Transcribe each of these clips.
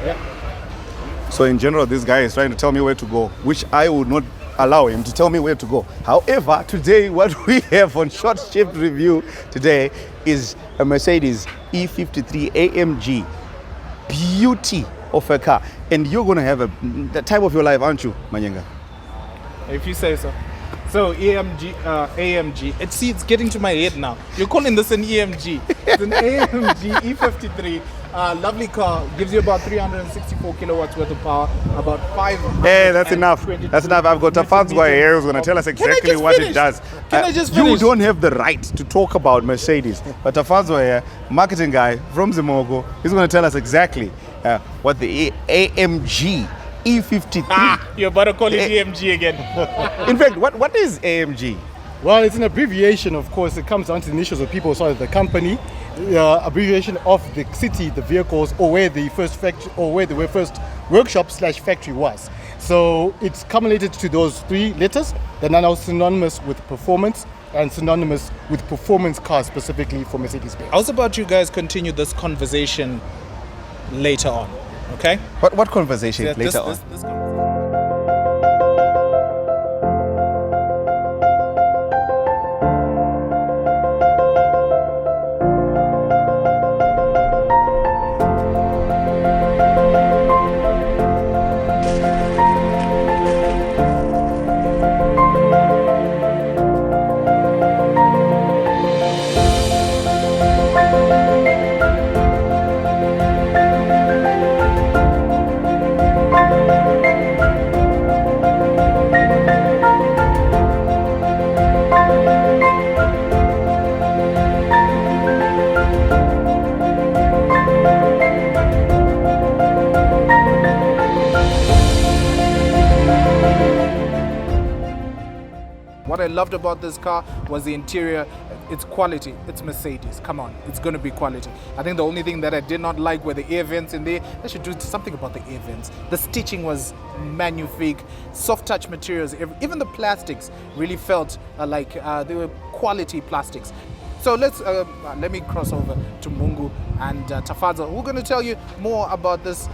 Yeah. So in general, this guy is trying to tell me where to go, which I would not allow him to tell me where to go. However, today what we have on Short Shift Review today is a Mercedes E53 AMG. Beauty of a car. And you're going to have the time of your life, aren't you, Manyenga? If you say so. So AMG. It's getting to my head now. You're calling this an EMG. It's an AMG E53. Lovely car. Gives you about 364 kilowatts worth of power. About 5. Hey, that's enough. That's enough. I've got Tafanswa here who's going to tell us exactly what it does. Can I just finish? You don't have the right to talk about Mercedes. But Tafanswa here, marketing guy from Zimogo, he's going to tell us exactly what the AMG E53. You're about to call it AMG again. In fact, what is AMG? Well, it's an abbreviation, of course. It comes down to the initials of people, so the company, abbreviation of the city, the vehicles, or where the first factory, or where the first workshop/factory was. So it's cumulated to those 3 letters that are now synonymous with performance and synonymous with performance cars, specifically for Mercedes-Benz. How's about you guys continue this conversation later on? Okay? What conversation later this on? What I loved about this car was the interior. It's quality. It's Mercedes. Come on, it's going to be quality. I think the only thing that I did not like were the air vents in there. They should do something about the air vents. The stitching was magnifique. Soft touch materials. Even the plastics really felt like they were quality plastics. So let me cross over to Mungu and Tafaza. We're going to tell you more about this,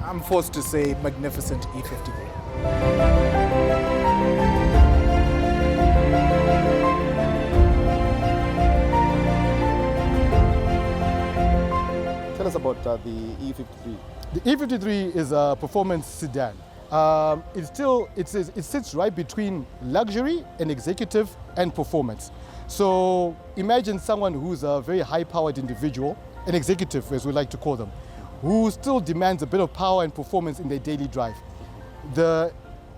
I'm forced to say, magnificent E53. Tell us about the E53. The E53 is a performance sedan. It sits right between luxury and executive and performance. So imagine someone who's a very high-powered individual, an executive as we like to call them, who still demands a bit of power and performance in their daily drive. The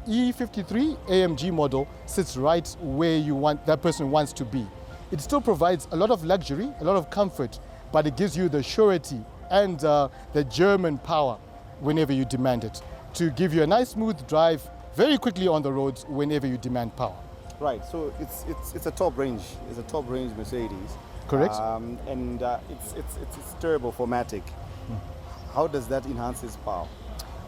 E53 AMG model sits right where that person wants to be. It still provides a lot of luxury, a lot of comfort, but it gives you the surety and the German power whenever you demand it, to give you a nice smooth drive very quickly on the roads whenever you demand power. Right, so it's a top range. It's a top range Mercedes. Correct. And it's turbo-formatic. How does that enhance its power?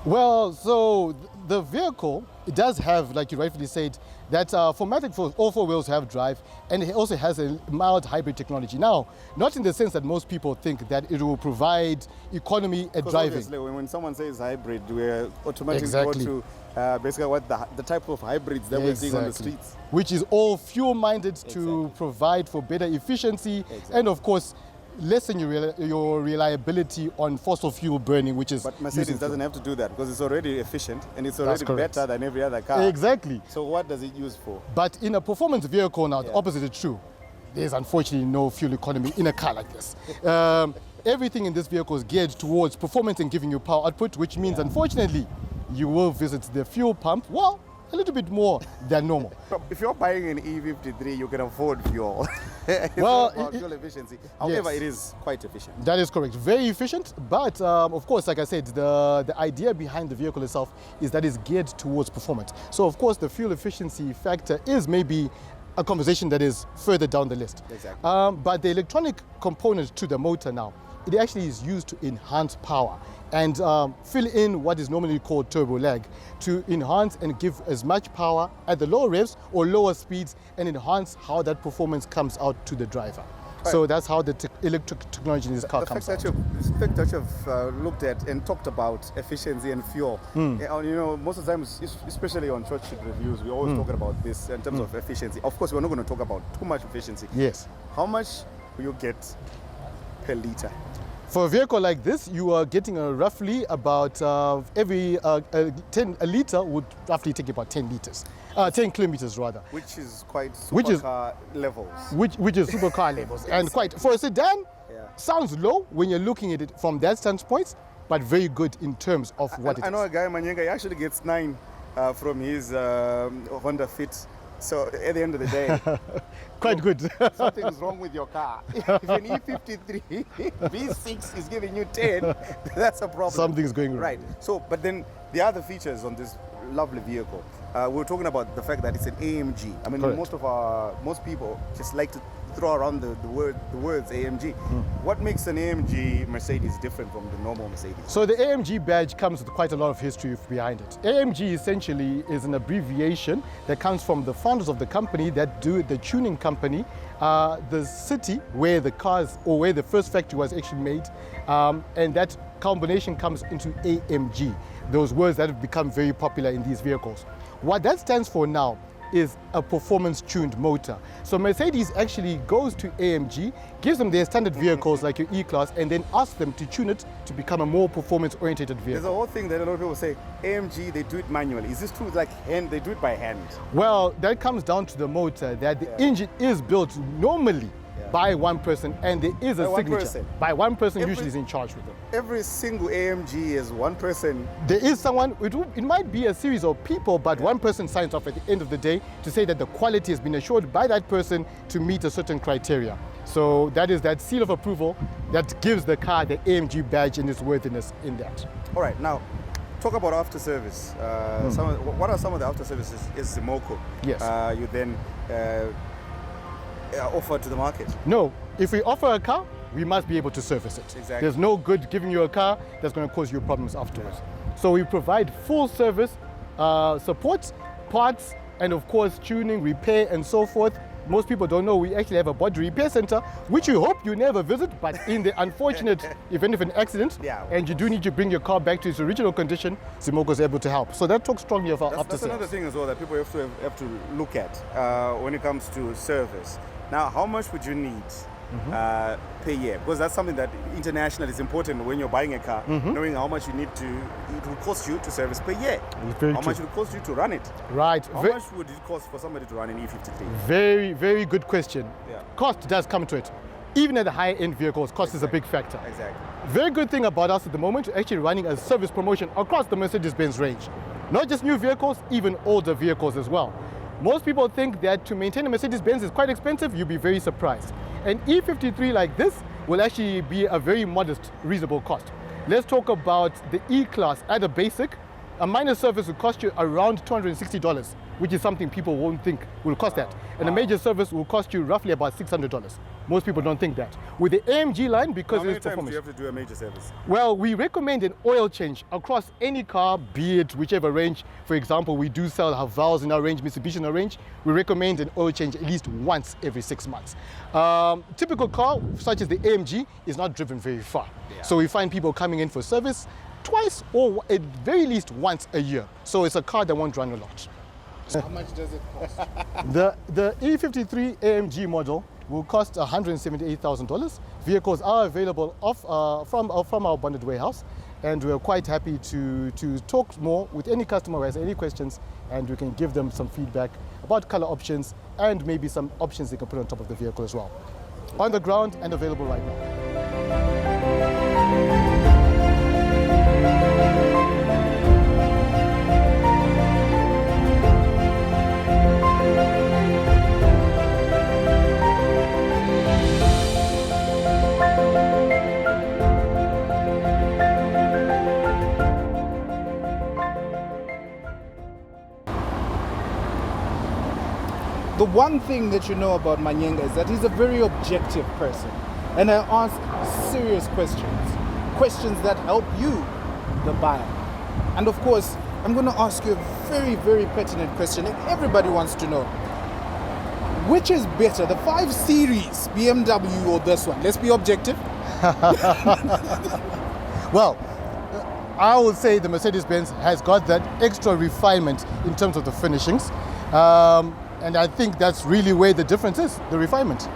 Well, so the vehicle, it does have, like you rightfully said, that formatic for all 4 wheels have drive, and it also has a mild hybrid technology. Now, not in the sense that most people think that it will provide economy at driving. Obviously, when someone says hybrid, we're automatically go to basically what the type of hybrids that we're seeing on the streets. Which is all fuel-minded to provide for better efficiency and, of course, lessen your reliability on fossil fuel burning, which is. But Mercedes doesn't have to do that because it's already efficient and it's already better than every other car. Exactly. So what does it use for? But in a performance vehicle now, the opposite is true. There's unfortunately no fuel economy in a car like this. Everything in this vehicle is geared towards performance and giving you power output, which means unfortunately you will visit the fuel pump, well, a little bit more than normal. If you're buying an E53, you can afford fuel. Well, fuel efficiency. However, it is quite efficient. That is correct. Very efficient. But of course, like I said, the idea behind the vehicle itself is that it's geared towards performance. So of course, the fuel efficiency factor is maybe a conversation that is further down the list. Exactly. But the electronic component to the motor now, it actually is used to enhance power and fill in what is normally called turbo lag to enhance and give as much power at the lower revs or lower speeds and enhance how that performance comes out to the driver. So that's how the electric technology in this car comes out. The fact that you've looked at and talked about efficiency and fuel, most of the time, especially on short ship reviews, we're always talking about this in terms of efficiency. Of course, we're not going to talk about too much efficiency. Yes. How much will you get per liter? For a vehicle like this, you are getting roughly about every a liter would roughly take about 10 liters, 10 kilometers rather. Which is quite supercar levels. Which is supercar levels, and quite for a sedan. Sounds low when you're looking at it from that standpoint, but very good in terms of what it is. I know a guy, Manyenga, he actually gets 9 from his Honda Fit. So at the end of the day, quite good. Something's wrong with your car. If an E53 V6 is giving you 10, that's a problem. Something's going wrong. Right. So, but then the other features on this lovely vehicle, we're talking about the fact that it's an AMG. I mean, most people just like to throw around the words AMG. What makes an AMG Mercedes different from the normal Mercedes? So the AMG badge comes with quite a lot of history behind it. AMG essentially is an abbreviation that comes from the founders of the company that do the tuning company, the city where the cars or where the first factory was actually made, and that combination comes into AMG, those words that have become very popular in these vehicles. What that stands for now is a performance-tuned motor. So Mercedes actually goes to AMG, gives them their standard vehicles like your E-Class, and then asks them to tune it to become a more performance-oriented vehicle. There's a whole thing that a lot of people say, AMG, they do it manually. Is this true? Like hand, they do it by hand? Well, that comes down to the motor, that the engine is built normally by one person, and there is a signature. By one person usually is in charge with them. Every single AMG is one person. There is someone, it might be a series of people, but one person signs off at the end of the day to say that the quality has been assured by that person to meet a certain criteria. So that is that seal of approval that gives the car the AMG badge and its worthiness in that. All right, now talk about after service. What are some of the after services? Is Zimoco? Yes. You then offer to the market? No, if we offer a car, we must be able to service it. Exactly. There's no good giving you a car that's going to cause you problems afterwards. So we provide full service support, parts, and of course tuning, repair, and so forth. Most people don't know we actually have a body repair center, which we hope you never visit, but in the unfortunate event of an accident, and you do need to bring your car back to its original condition, Zimoco is able to help. So that talks strongly of our after That's sales. another thing as well that people have to look at when it comes to service. Now, how much would you need per year? Because that's something that internationally is important when you're buying a car, knowing how much you need to, it will cost you to service per year. How much it will cost you to run it. Right. How much would it cost for somebody to run an E53? Very, very good question. Cost does come to it. Even at the high-end vehicles, cost is a big factor. Exactly. Very good thing about us at the moment, we're actually running a service promotion across the Mercedes-Benz range. Not just new vehicles, even older vehicles as well. Most people think that to maintain a Mercedes-Benz is quite expensive. You'll be very surprised. An E53 like this will actually be a very modest, reasonable cost. Let's talk about the E-Class at a basic. A minor service will cost you around $260, which is something people won't think will cost that. And a major service will cost you roughly about $600. Most people don't think that. With the AMG line, because it's performance. How many times do you have to do a major service? Well, we recommend an oil change across any car, be it whichever range. For example, we do sell Havals in our range, Mitsubishi in our range. We recommend an oil change at least once every 6 months. Typical car, such as the AMG, is not driven very far. So we find people coming in for service twice or at very least once a year. So it's a car that won't run a lot. How much does it cost? The E53 AMG model will cost $178,000. Vehicles are available from our bonded warehouse, and we're quite happy to talk more with any customer who has any questions, and we can give them some feedback about color options and maybe some options they can put on top of the vehicle as well. On the ground and available right now. The one thing that you know about Manyenga is that he's a very objective person. And I ask serious questions that help you, the buyer. And of course, I'm going to ask you a very, very pertinent question that everybody wants to know. Which is better, the 5 Series BMW or this one? Let's be objective. Well, I would say the Mercedes-Benz has got that extra refinement in terms of the finishings. And I think that's really where the difference is, the refinement.